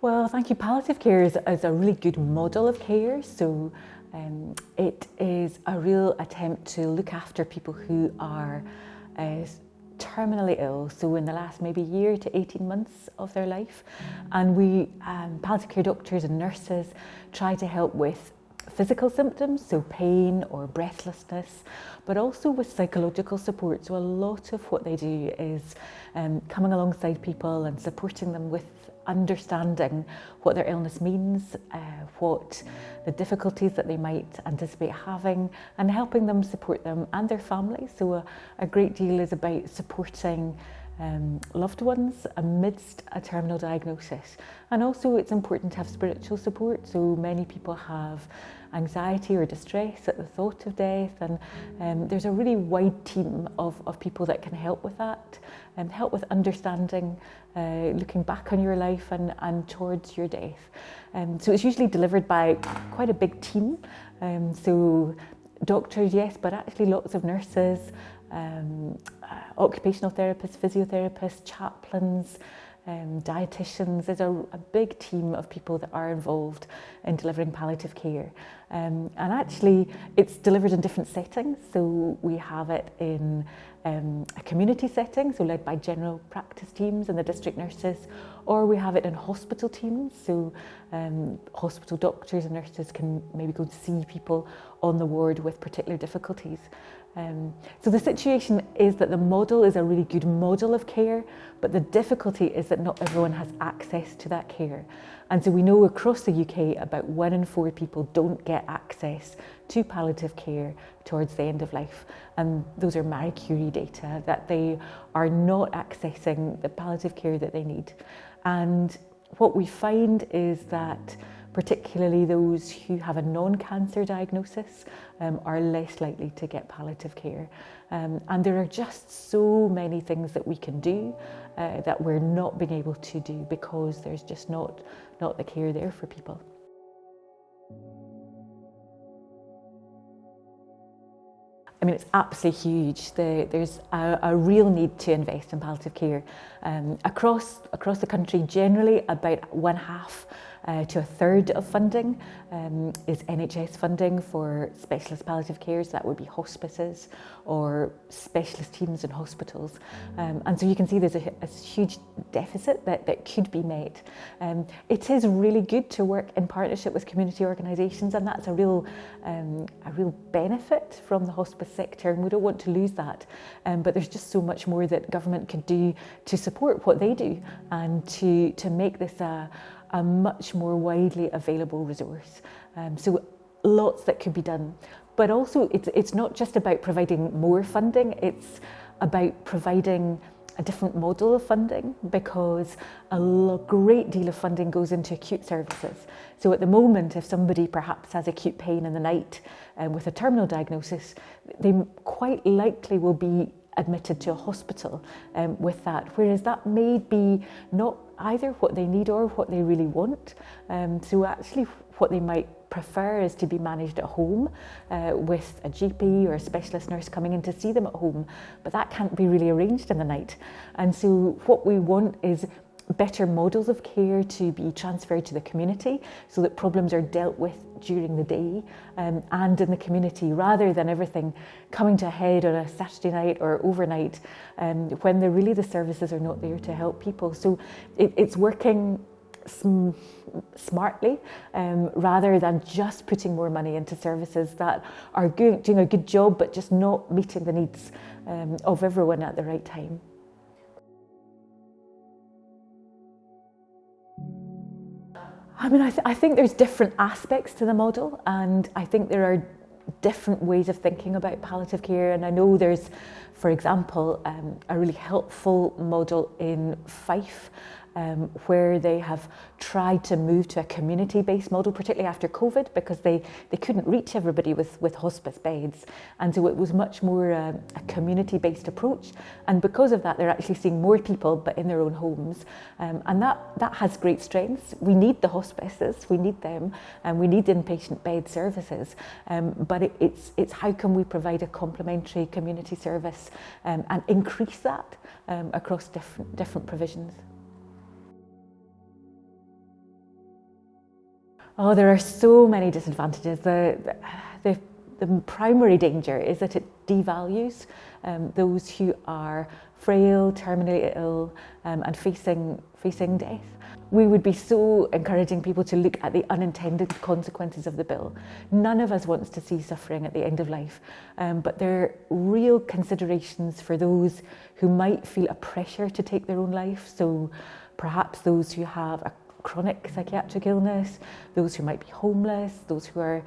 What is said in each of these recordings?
Well, thank you. Palliative care is a really good model of care. It is a real attempt to look after people who are uh, terminally ill, so in the last maybe year to 18 months of their life. And we, palliative care doctors and nurses, try to help with physical symptoms, so pain or breathlessness, but also with psychological support. So a lot of what they do is coming alongside people and supporting them with understanding what their illness means, what the difficulties that they might anticipate having, and helping them support them and their families. So a great deal is about supporting loved ones amidst a terminal diagnosis. And also it's important to have spiritual support. So many people have anxiety or distress at the thought of death, and there's a really wide team of people that can help with that and help with understanding, looking back on your life and towards your death. So it's usually delivered by quite a big team. So doctors, yes, but actually lots of nurses, occupational therapists, physiotherapists, chaplains, dietitians. There's a big team of people that are involved in delivering palliative care. And actually it's delivered in different settings. So we have it in a community setting, so led by general practice teams and the district nurses, or we have it in hospital teams. So hospital doctors and nurses can maybe go to see people on the ward with particular difficulties. So the situation is that the model is a really good model of care, but the difficulty is that not everyone has access to that care. And so we know across the UK about 1 in 4 people don't get access to palliative care towards the end of life. And those are Marie Curie data, that they are not accessing the palliative care that they need. And what we find is that particularly those who have a non-cancer diagnosis are less likely to get palliative care. And there are just so many things that we can do that we're not being able to do because there's just not the care there for people. I mean, it's absolutely huge. There's a real need to invest in palliative care. Across the country, generally about 1/2 to 1/3 of funding is NHS funding for specialist palliative care. So that would be hospices or specialist teams in hospitals. And so you can see there's a huge deficit that could be met. It is really good to work in partnership with community organisations, and that's a real benefit from the hospice sector, and we don't want to lose that. But there's just so much more that government could do to support what they do and to make this a much more widely available resource. So lots that could be done. But also it's not just about providing more funding, it's about providing a different model of funding, because a great deal of funding goes into acute services. So at the moment, if somebody perhaps has acute pain in the night with a terminal diagnosis, they quite likely will be admitted to a hospital with that, whereas that may be not either what they need or what they really want. So actually what they might prefer is to be managed at home with a GP or a specialist nurse coming in to see them at home, but that can't be really arranged in the night. And so what we want is better models of care to be transferred to the community so that problems are dealt with during the day and in the community, rather than everything coming to a head on a Saturday night or overnight when the services are not there to help people. So it's working smartly rather than just putting more money into services that are doing a good job but just not meeting the needs of everyone at the right time. I mean, I think there's different aspects to the model, and I think there are different ways of thinking about palliative care. And I know there's, for example, a really helpful model in Fife where they have tried to move to a community-based model, particularly after COVID, because they couldn't reach everybody with hospice beds. And so it was much more a community-based approach. And because of that, they're actually seeing more people, but in their own homes. And that has great strengths. We need the hospices, we need them, and we need inpatient bed services. But it's how can we provide a complementary community service and increase that across different provisions. Oh, there are so many disadvantages. The primary danger is that it devalues those who are frail, terminally ill, and facing death. We would be so encouraging people to look at the unintended consequences of the bill. None of us wants to see suffering at the end of life, but there are real considerations for those who might feel a pressure to take their own life. So perhaps those who have a chronic psychiatric illness, those who might be homeless, those who are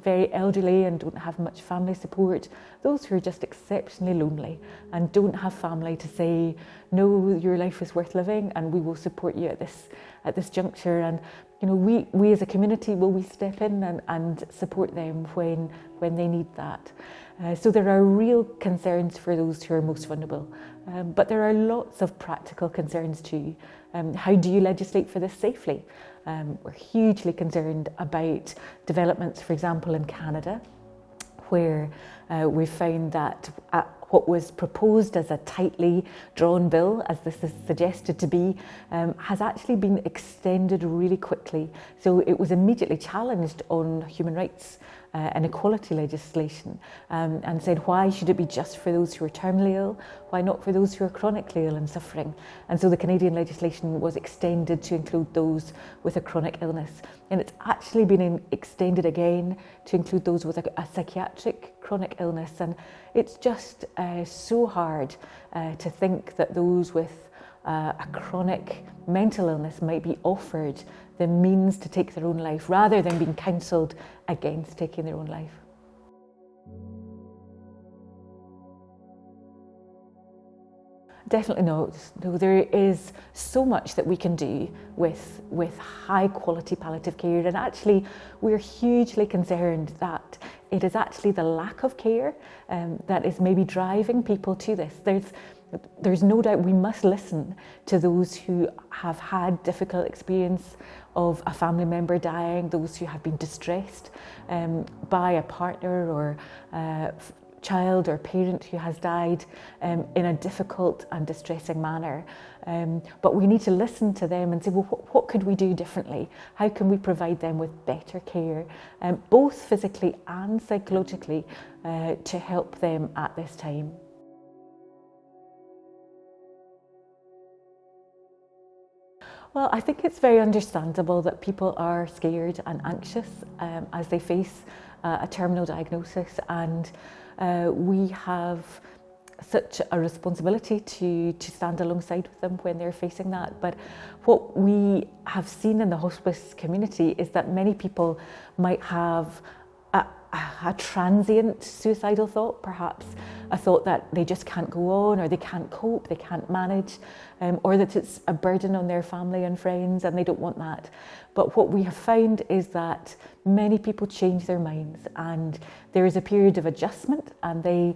very elderly and don't have much family support, those who are just exceptionally lonely and don't have family to say, no, your life is worth living and we will support you at this juncture. And you know, we as a community, will we step in and support them when they need that. So there are real concerns for those who are most vulnerable, but there are lots of practical concerns too. How do you legislate for this safely? We're hugely concerned about developments, for example, in Canada, where we've found that what was proposed as a tightly drawn bill, as this is suggested to be, has actually been extended really quickly. So it was immediately challenged on human rights and equality legislation, and said, why should it be just for those who are terminally ill? Why not for those who are chronically ill and suffering? And so the Canadian legislation was extended to include those with a chronic illness. And it's actually been extended again to include those with a psychiatric chronic illness. And it's just so hard to think that those with a chronic mental illness might be offered the means to take their own life rather than being counselled against taking their own life. Definitely not. No, there is so much that we can do with high quality palliative care, and actually we're hugely concerned that it is actually the lack of care that is maybe driving people to this. There's no doubt we must listen to those who have had difficult experience of a family member dying, those who have been distressed by a partner or child or parent who has died in a difficult and distressing manner. But we need to listen to them and say, well, what could we do differently? How can we provide them with better care, both physically and psychologically, to help them at this time? Well, I think it's very understandable that people are scared and anxious as they face a terminal diagnosis, and we have such a responsibility to stand alongside with them when they're facing that. But what we have seen in the hospice community is that many people might have a transient suicidal thought, perhaps a thought that they just can't go on, or they can't cope, they can't manage, or that it's a burden on their family and friends and they don't want that. But what we have found is that many people change their minds, and there is a period of adjustment, and they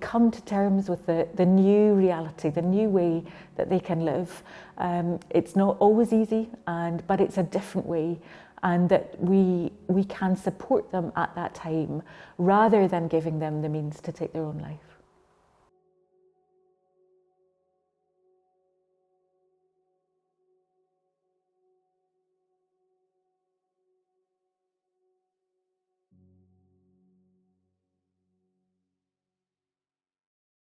come to terms with the new reality, the new way that they can live. It's not always easy, but it's a different way, and that we can support them at that time rather than giving them the means to take their own life.